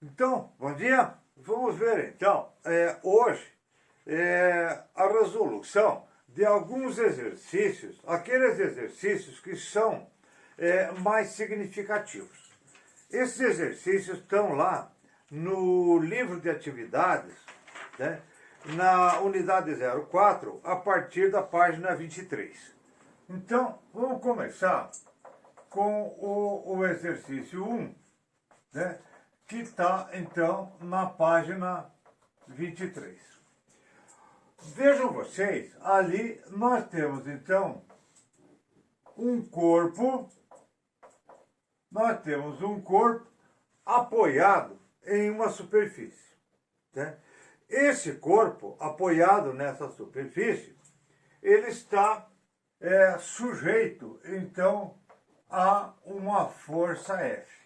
Então, bom dia. Vamos ver então, hoje, a resolução de alguns exercícios, aqueles exercícios que são mais significativos. Esses exercícios estão lá no livro de atividades, né, na unidade 04, a partir da página 23. Então, vamos começar com o exercício 1, né, que está, então, na página 23. Vejam vocês, ali nós temos, então, um corpo apoiado em uma superfície, né? Esse corpo apoiado nessa superfície, ele está sujeito, então, a uma força F.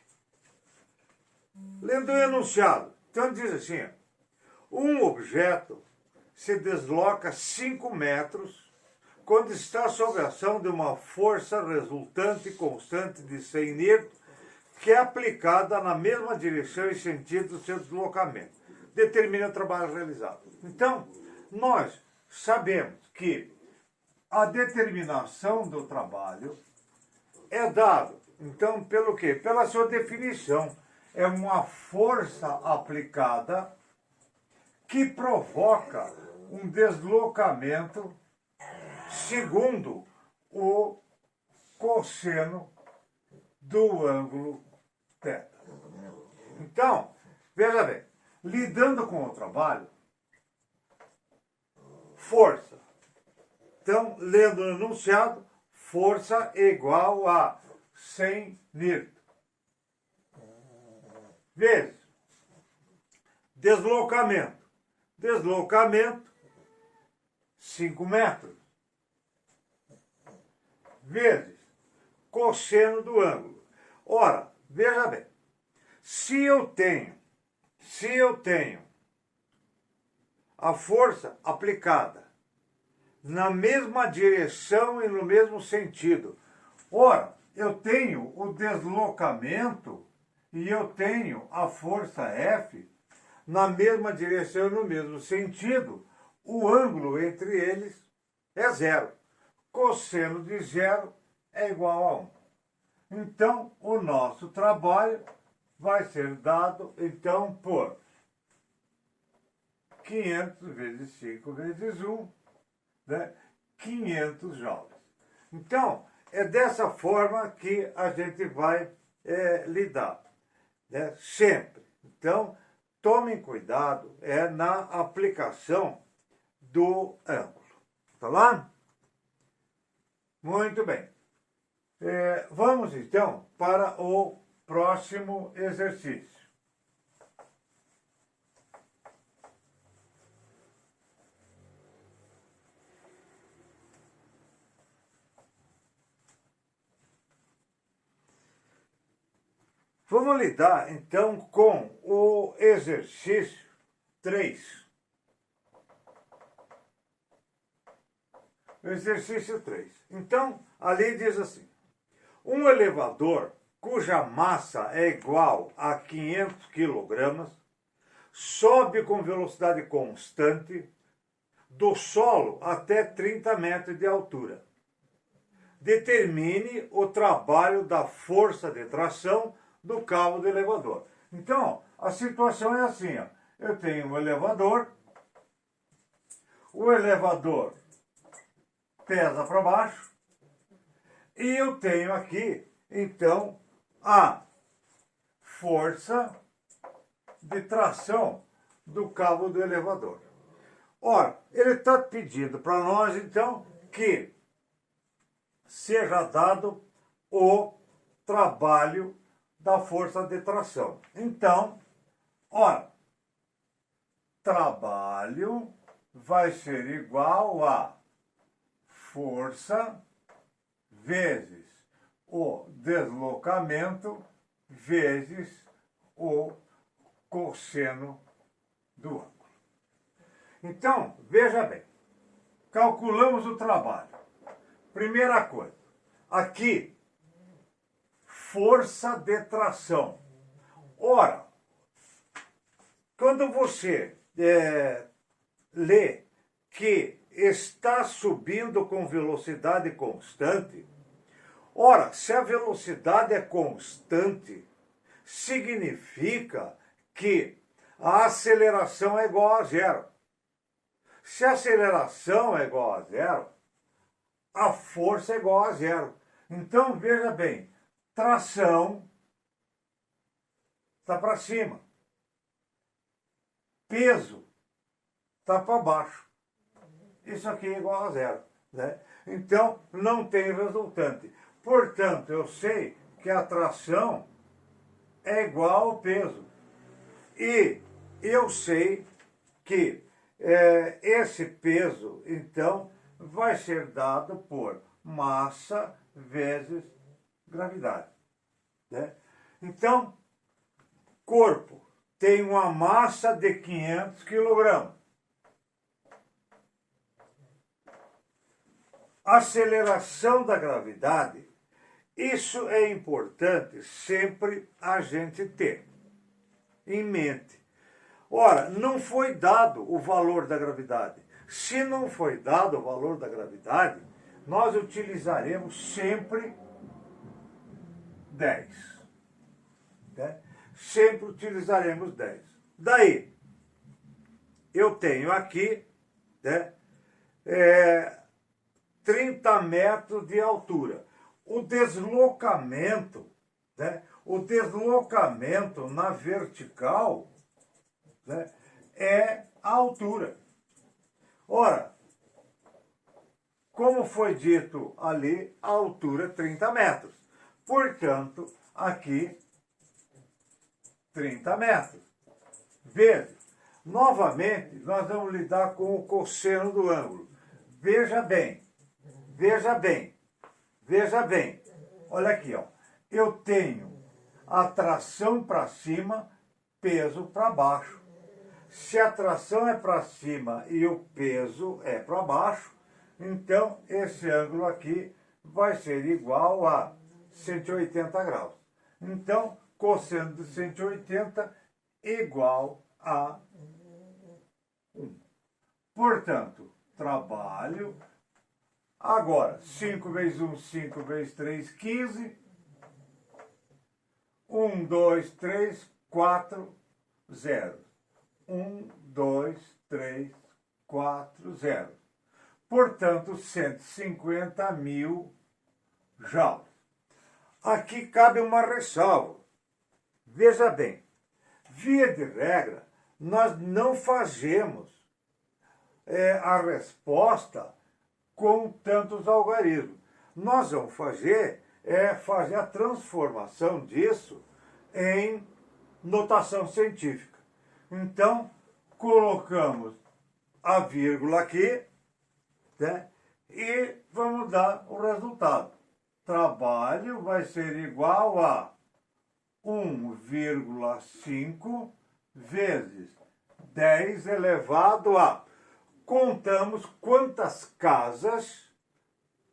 Lendo o enunciado, então diz assim: um objeto se desloca 5 metros quando está sob a ação de uma força resultante constante de 100 N, que é aplicada na mesma direção e sentido do seu deslocamento. Determina o trabalho realizado. Então, nós sabemos que a determinação do trabalho é dado, então, pelo quê? Pela sua definição. É uma força aplicada que provoca um deslocamento segundo o cosseno do ângulo θ. Então, veja bem, lidando com o trabalho, força. Então, lendo o enunciado, força é igual a 100 N. Vezes deslocamento. Deslocamento, 5 metros. Vezes cosseno do ângulo. Ora, veja bem, se eu tenho a força aplicada na mesma direção e no mesmo sentido, ora, eu tenho o deslocamento e eu tenho a força F na mesma direção e no mesmo sentido, o ângulo entre eles é zero. Cosseno de zero é igual a 1. Então, o nosso trabalho vai ser dado, então, por 500 vezes 5 vezes 1, né? 500 joules. Então, é dessa forma que a gente vai lidar, né? Sempre. Então, tomem cuidado na aplicação do ângulo. Tá lá? Muito bem. Vamos, então, para o próximo exercício. Vamos lidar, então, com o exercício 3. Exercício 3. Então, ali diz assim: um elevador cuja massa é igual a 500 kg sobe com velocidade constante do solo até 30 metros de altura. Determine o trabalho da força de tração do cabo do elevador. Então, a situação é assim, ó. Eu tenho um elevador, o elevador pesa para baixo, e eu tenho aqui, então, a força de tração do cabo do elevador. Ora, ele está pedindo para nós, então, que seja dado o trabalho da força de tração. Então, ora, trabalho vai ser igual a força vezes o deslocamento vezes o cosseno do ângulo. Então, veja bem, calculamos o trabalho. Primeira coisa, aqui, força de tração. Ora, Quando você lê que está subindo com velocidade constante, ora, se a velocidade é constante, significa que a aceleração é igual a zero. Se a aceleração é igual a zero, a força é igual a zero. Então, veja bem, tração está para cima, peso está para baixo. Isso aqui é igual a zero, né? Então, não tem resultante. Portanto, eu sei que a tração é igual ao peso. E eu sei que esse peso, então, vai ser dado por massa vezes gravidade, né? Então, corpo tem uma massa de 500 kg. Aceleração da gravidade, isso é importante sempre a gente ter em mente. Ora, não foi dado o valor da gravidade. Se não foi dado o valor da gravidade, nós utilizaremos sempre 10. Né? Sempre utilizaremos 10. Daí, eu tenho aqui, né, 30 metros de altura. O deslocamento, né, na vertical, né, é a altura. Ora, como foi dito ali, a altura é 30 metros. Portanto, aqui, 30 metros. Veja, novamente, nós vamos lidar com o cosseno do ângulo. Veja bem, veja bem, veja bem. Olha aqui, ó. Eu tenho a tração para cima, peso para baixo. Se a tração é para cima e o peso é para baixo, então esse ângulo aqui vai ser igual a 180 graus. Então, cosseno de 180 igual a 1. Portanto, trabalho. Agora, 5 vezes 1, 5 vezes 3, 15. 1, 2, 3, 4, 0. 1, 2, 3, 4, 0. Portanto, 150 mil joules. Aqui cabe uma ressalva. Veja bem, via de regra, nós não fazemos a resposta com tantos algarismos. Nós vamos fazer a transformação disso em notação científica. Então, colocamos a vírgula aqui, né, e vamos dar o resultado. Trabalho vai ser igual a 1,5 vezes 10 elevado a... Contamos quantas casas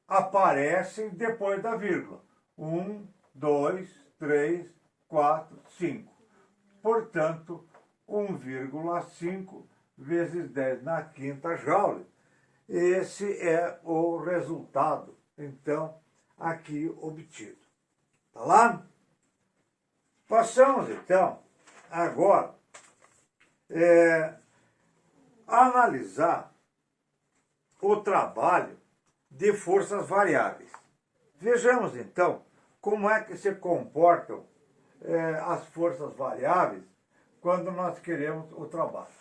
aparecem depois da vírgula. 1, 2, 3, 4, 5. Portanto, 1,5 vezes 10 na quinta joule. Esse é o resultado, então, aqui obtido. Tá lá? Passamos, então, agora, a analisar o trabalho de forças variáveis. Vejamos, então, como é que se comportam as forças variáveis quando nós queremos o trabalho.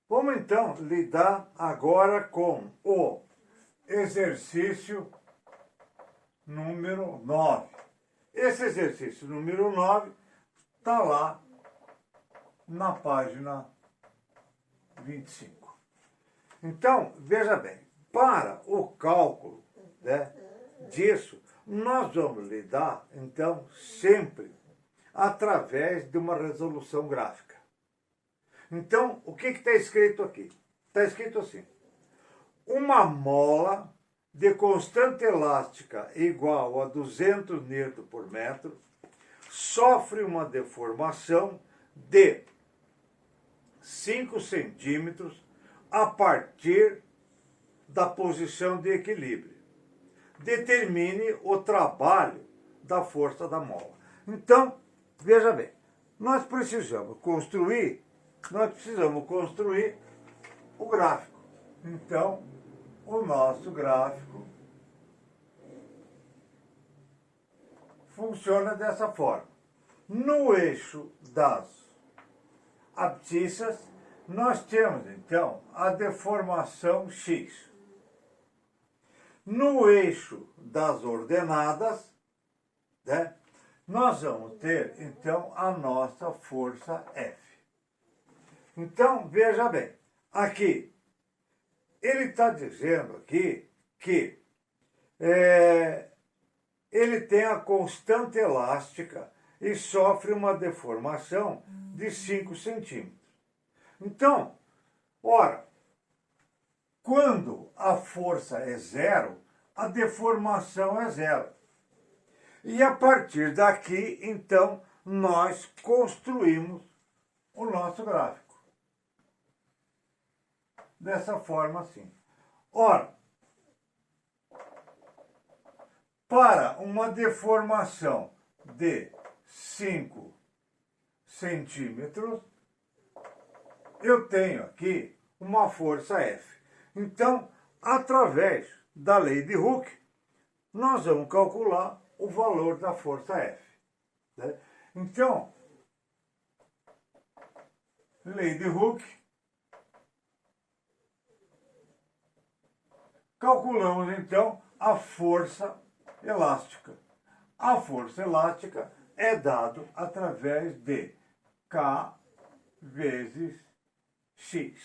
Vamos então lidar agora com o exercício número 9. Esse exercício número 9 está lá na página 25. Então, veja bem, Para o cálculo, né, disso, nós vamos lidar, então, sempre através de uma resolução gráfica. Então, o que está escrito aqui? Está escrito assim: uma mola de constante elástica igual a 200 Nm por metro sofre uma deformação de 5 centímetros a partir da posição de equilíbrio. Determine o trabalho da força da mola. Então, veja bem, nós precisamos construir o gráfico. Então, o nosso gráfico funciona dessa forma. No eixo das abscissas, nós temos, então, a deformação x. No eixo das ordenadas, né, nós vamos ter, então, a nossa força F. Então, veja bem, aqui, ele está dizendo aqui que ele tem a constante elástica e sofre uma deformação de 5 centímetros. Então, ora, quando a força é zero, a deformação é zero. E a partir daqui, então, nós construímos o nosso gráfico. Dessa forma assim. Ora, para uma deformação de 5 centímetros, eu tenho aqui uma força F. Então, através da lei de Hooke, nós vamos calcular o valor da força F. Né? Então, lei de Hooke, calculamos então a força elástica. A força elástica é dado através de K vezes X,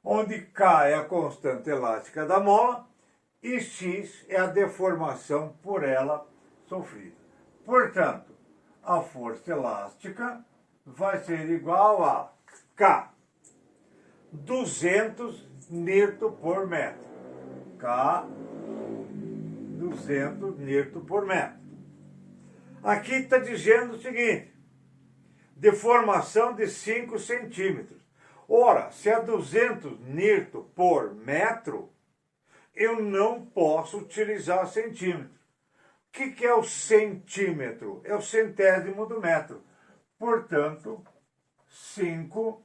onde K é a constante elástica da mola e X é a deformação por ela sofrida. Portanto, a força elástica vai ser igual a K, 200 Nm por metro. K, 200 Nm por metro. Aqui está dizendo o seguinte: deformação de 5 centímetros. Ora, se é 200 Nm por metro, eu não posso utilizar centímetro. O que é o centímetro? É o centésimo do metro. Portanto, 5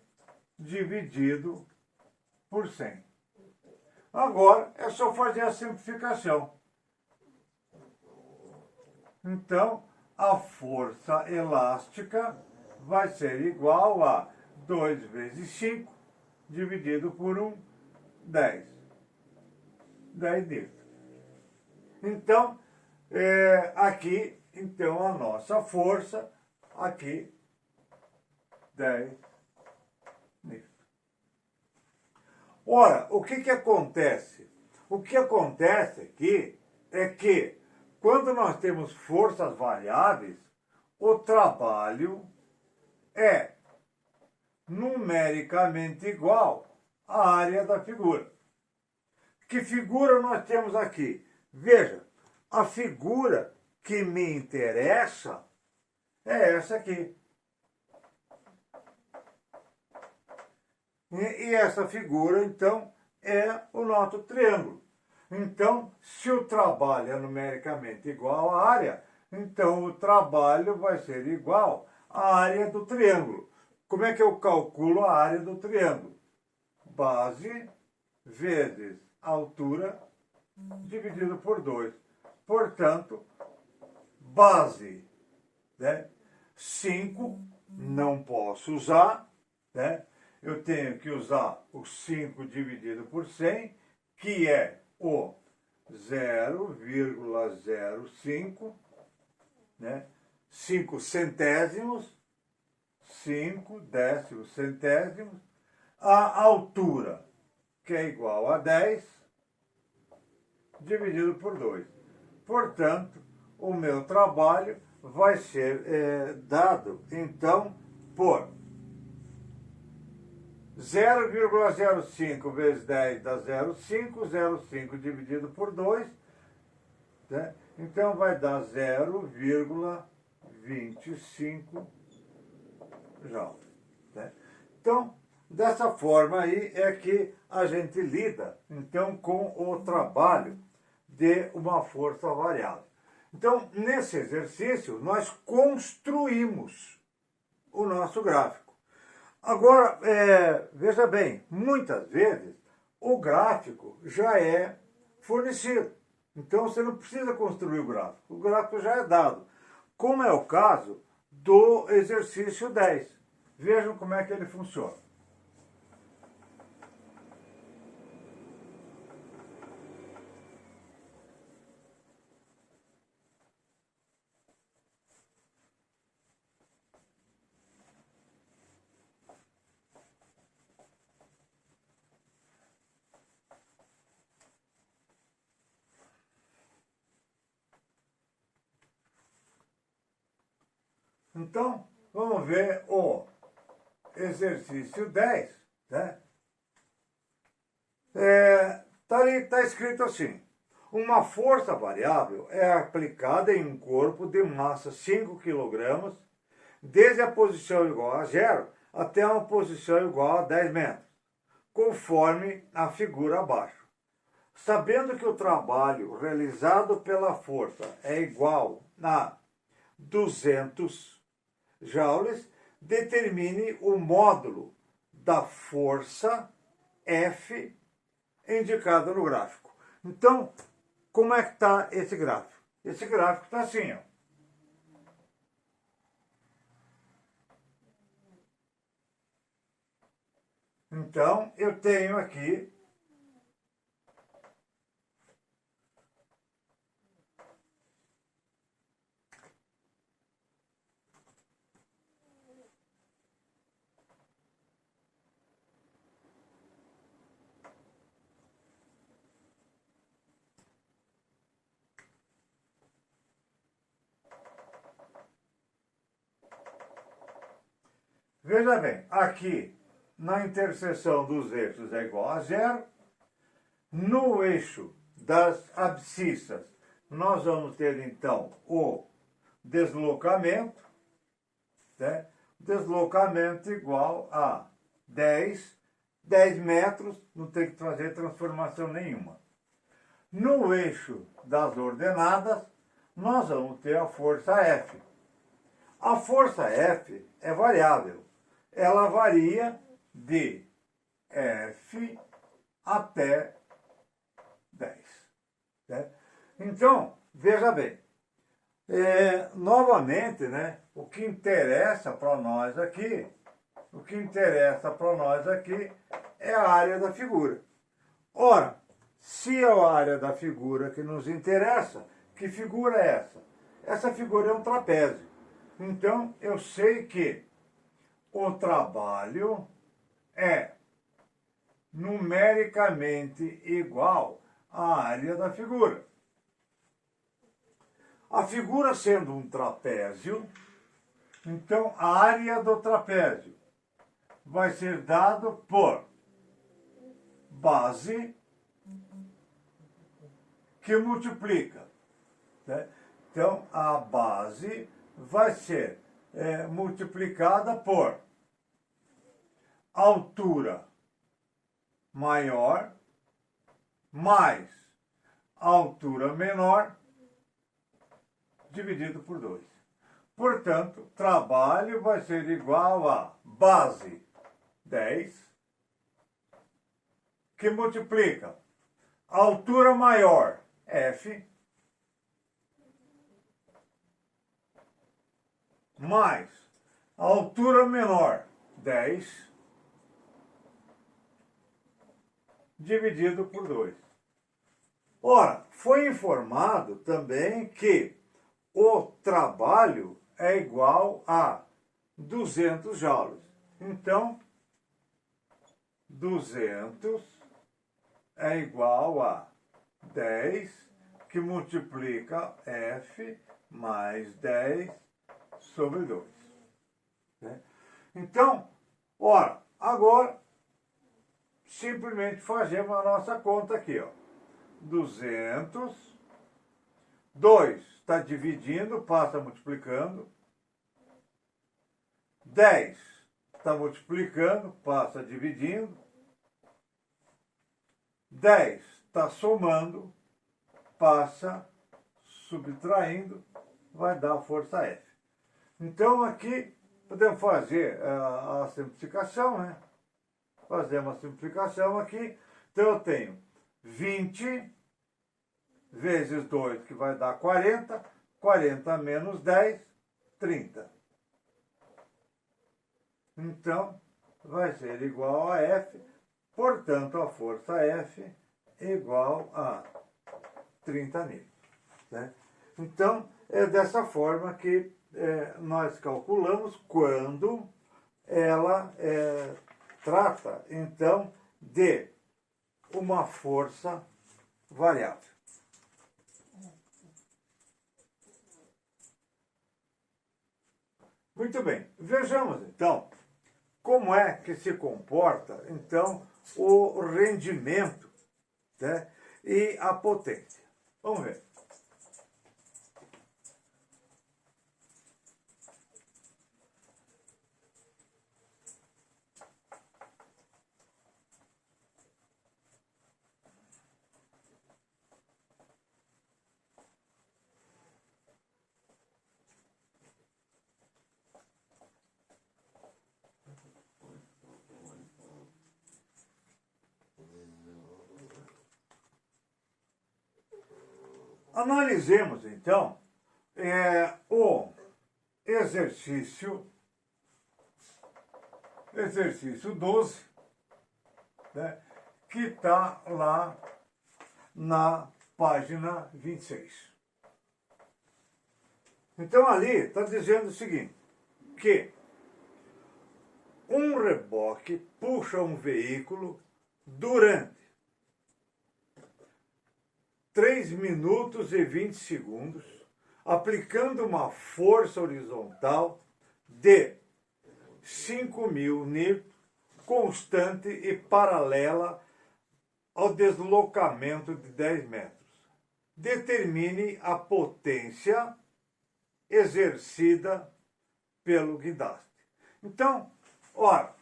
dividido por 100. Agora, é só fazer a simplificação. Então, a força elástica vai ser igual a 2 vezes 5 dividido por 1, 10. 10 newtons. Então, aqui, então, a nossa força, aqui, 10 newtons. Ora, o que acontece? O que acontece aqui é que, quando nós temos forças variáveis, o trabalho é numericamente igual à área da figura. Que figura nós temos aqui? Veja, a figura que me interessa é essa aqui. E essa figura, então, é o nosso triângulo. Então, se o trabalho é numericamente igual à área, então o trabalho vai ser igual à área do triângulo. Como é que eu calculo a área do triângulo? Base vezes altura dividido por 2. Portanto, base, né, 5, não posso usar, né? Eu tenho que usar o 5 dividido por 100, que é o 0,05, né? 5 centésimos, 5 décimos centésimos, a altura, que é igual a 10, dividido por 2. Portanto, o meu trabalho vai ser dado, então, por 0,05 vezes 10 dá 0,5, 0,5 dividido por 2, né? Então vai dar 0,25 joules. Né? Então, dessa forma aí é que a gente lida, então, com o trabalho de uma força variável. Então, nesse exercício, nós construímos o nosso gráfico. Agora, veja bem, muitas vezes o gráfico já é fornecido. Então, você não precisa construir o gráfico já é dado. Como é o caso do exercício 10. Vejam como é que ele funciona. Então, vamos ver o exercício 10. Né? Tá escrito assim: uma força variável é aplicada em um corpo de massa 5 kg, desde a posição igual a 0 até uma posição igual a 10 metros, conforme a figura abaixo. Sabendo que o trabalho realizado pela força é igual a 200 joules, determine o módulo da força F indicado no gráfico. Então, como é que está esse gráfico? Esse gráfico está assim, ó. Então, eu tenho aqui veja bem, aqui na interseção dos eixos é igual a 0. No eixo das abscissas, nós vamos ter então o deslocamento, né? Deslocamento igual a 10 metros, não tem que fazer transformação nenhuma. No eixo das ordenadas, nós vamos ter a força F. A força F é variável. Ela varia de F até 10. Né? Então, veja bem, novamente, né, o que interessa para nós aqui é a área da figura. Ora, se é a área da figura que nos interessa, que figura é essa? Essa figura é um trapézio. Então, eu sei que o trabalho é numericamente igual à área da figura. A figura sendo um trapézio, então a área do trapézio vai ser dado por base que multiplica. Né? Então, a base vai ser multiplicada por altura maior mais altura menor dividido por 2. Portanto, trabalho vai ser igual a base 10, que multiplica altura maior, F, mais altura menor, 10, dividido por 2. Ora, foi informado também que o trabalho é igual a 200 joules. Então, 200 é igual a 10 que multiplica F mais 10 sobre 2. Né? Então, ora, agora, simplesmente fazemos a nossa conta aqui, ó. 200, 2 está dividindo, passa multiplicando. 10 está multiplicando, passa dividindo. 10 está somando, passa subtraindo, vai dar a força F. Então aqui podemos fazer a simplificação, né? Fazemos a simplificação aqui. Então eu tenho 20 vezes 2, que vai dar 40. 40 menos 10, 30. Então, vai ser igual a F. Portanto, a força F é igual a 30 N. Né? Então, é dessa forma que nós calculamos quando ela trata, então, de uma força variável. Muito bem, vejamos então como é que se comporta então o rendimento, né, e a potência. Vamos ver. Analisemos, então, o exercício 12, né, que está lá na página 26. Então, ali está dizendo o seguinte, que um reboque puxa um veículo durante 3 minutos e 20 segundos, aplicando uma força horizontal de 5.000 N, constante e paralela ao deslocamento de 10 metros. Determine a potência exercida pelo guindaste. Então, ora,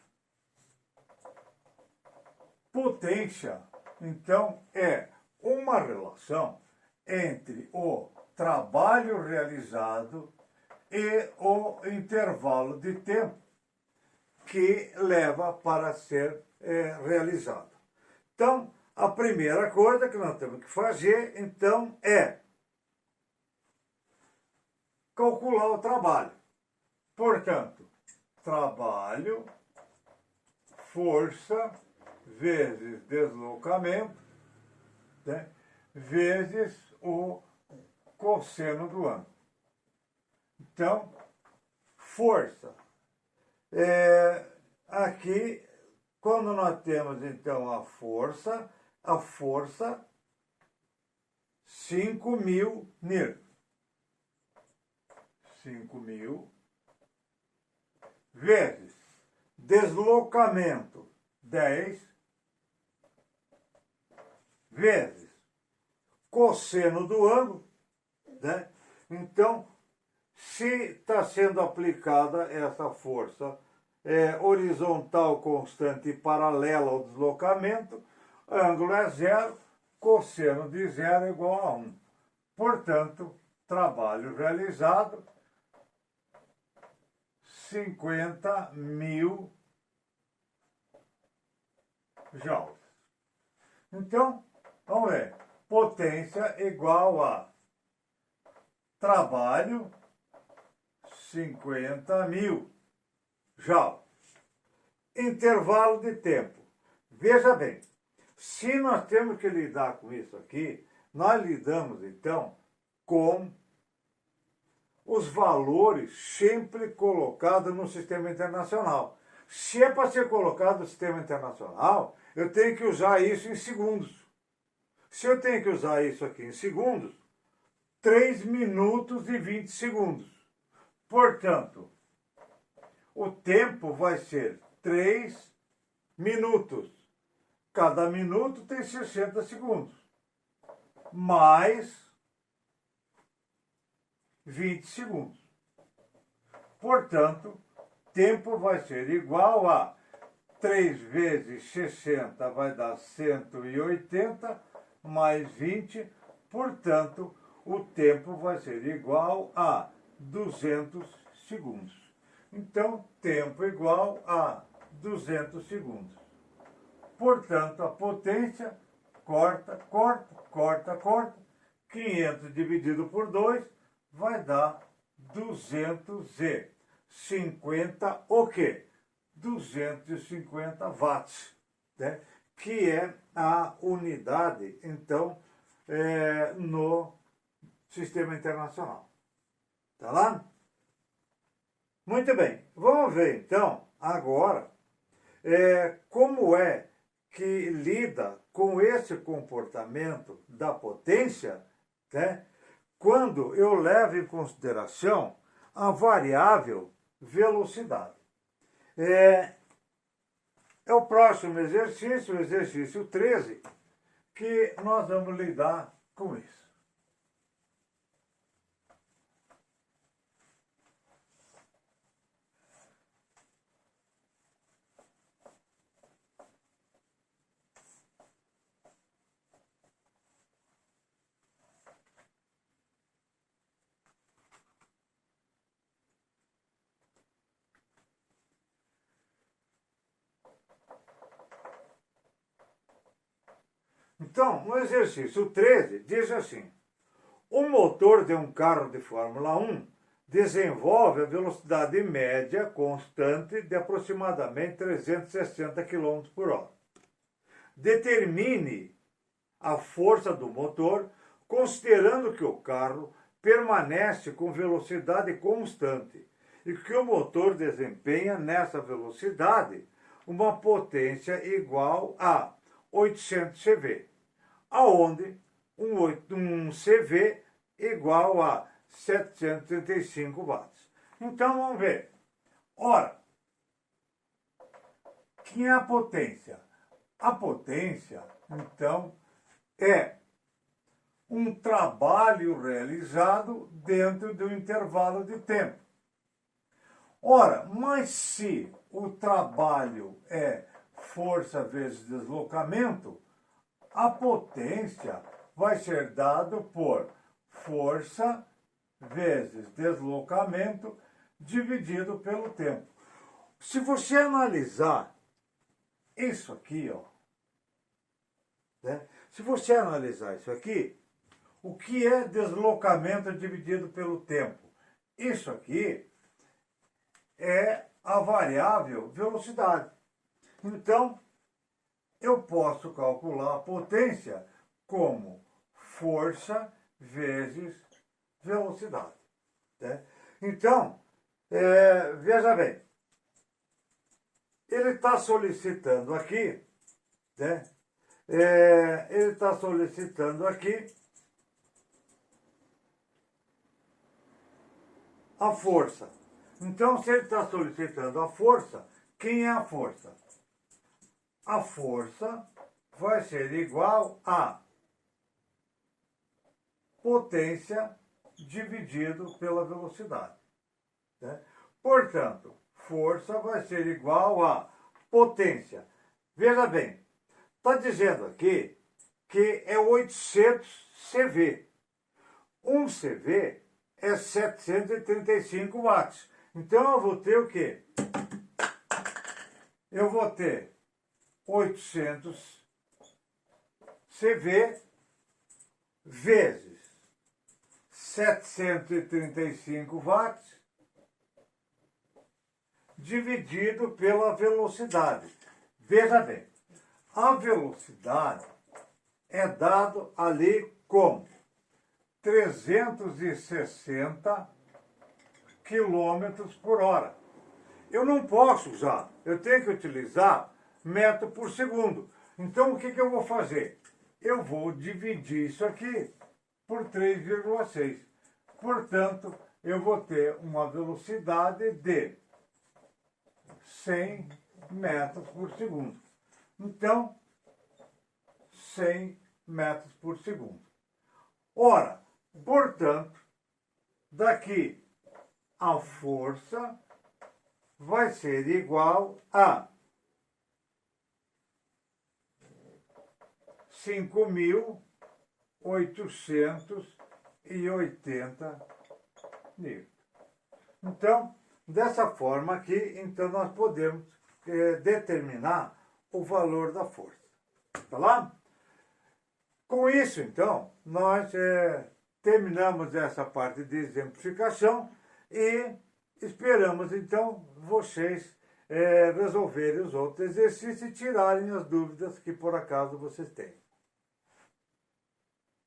potência, então, é uma relação entre o trabalho realizado e o intervalo de tempo que leva para ser realizado. Então, a primeira coisa que nós temos que fazer, então, é calcular o trabalho. Portanto, trabalho, força, vezes deslocamento, né, vezes o cosseno do ângulo. Então, força. Aqui, quando nós temos, então, a força 5.000 N. 5.000 vezes deslocamento 10 vezes cosseno do ângulo, né? Então, se está sendo aplicada essa força horizontal constante e paralela ao deslocamento, ângulo é 0, cosseno de 0 é igual a 1. Portanto, trabalho realizado, 50.000 joules. Então, vamos ver. Potência igual a trabalho, 50.000 joules. Intervalo de tempo. Veja bem, se nós temos que lidar com isso aqui, nós lidamos, então, com os valores sempre colocados no sistema internacional. Se é para ser colocado no sistema internacional, eu tenho que usar isso em segundos. Se eu tenho que usar isso aqui em segundos, 3 minutos e 20 segundos. Portanto, o tempo vai ser 3 minutos. Cada minuto tem 60 segundos. Mais 20 segundos. Portanto, tempo vai ser igual a 3 vezes 60 vai dar 180, mais 20. Portanto, o tempo vai ser igual a 200 segundos. Então, tempo igual a 200 segundos. Portanto, a potência, corta, 500 dividido por 2 vai dar 250 o quê? 250 watts, né? Que é a unidade, então, no Sistema Internacional. Tá lá? Muito bem. Vamos ver, então, agora, como é que lida com esse comportamento da potência, né, quando eu levo em consideração a variável velocidade. É o próximo exercício, o exercício 13, que nós vamos lidar com isso. Então, no exercício 13, diz assim: o motor de um carro de Fórmula 1 desenvolve a velocidade média constante de aproximadamente 360 km por hora. Determine a força do motor, considerando que o carro permanece com velocidade constante e que o motor desempenha nessa velocidade uma potência igual a 800 CV, aonde um CV igual a 735 watts. Então vamos ver. Ora, que é a potência? A potência, então, é um trabalho realizado dentro de um intervalo de tempo. Ora, mas se o trabalho é força vezes deslocamento, a potência vai ser dado por força vezes deslocamento dividido pelo tempo. Se você analisar isso aqui, ó, né? Se você analisar isso aqui, o que é deslocamento dividido pelo tempo? Isso aqui é a variável velocidade. Então, eu posso calcular a potência como força vezes velocidade, né? Então, veja bem, ele está solicitando aqui, né? Ele está solicitando aqui a força. Então, se ele está solicitando a força, quem é a força? A força vai ser igual a potência dividido pela velocidade, né? Portanto, força vai ser igual a potência. Veja bem, está dizendo aqui que é 800 CV. Um CV é 735 watts. Então eu vou ter o quê? Eu vou ter 800 CV vezes 735 watts dividido pela velocidade. Veja bem, a velocidade é dado ali como 360 quilômetros por hora. Eu não posso usar, eu tenho que utilizar metro por segundo. Então o que eu vou fazer? eu vou dividir isso aqui por 3,6. Portanto, eu vou ter uma velocidade de 100 metros por segundo. Então, 100 metros por segundo. Ora, portanto, daqui a força vai ser igual a 5.880 newtons. Então, dessa forma aqui, então nós podemos determinar o valor da força. Tá lá? Com isso, então, nós terminamos essa parte de exemplificação e esperamos, então, vocês resolverem os outros exercícios e tirarem as dúvidas que, por acaso, vocês têm.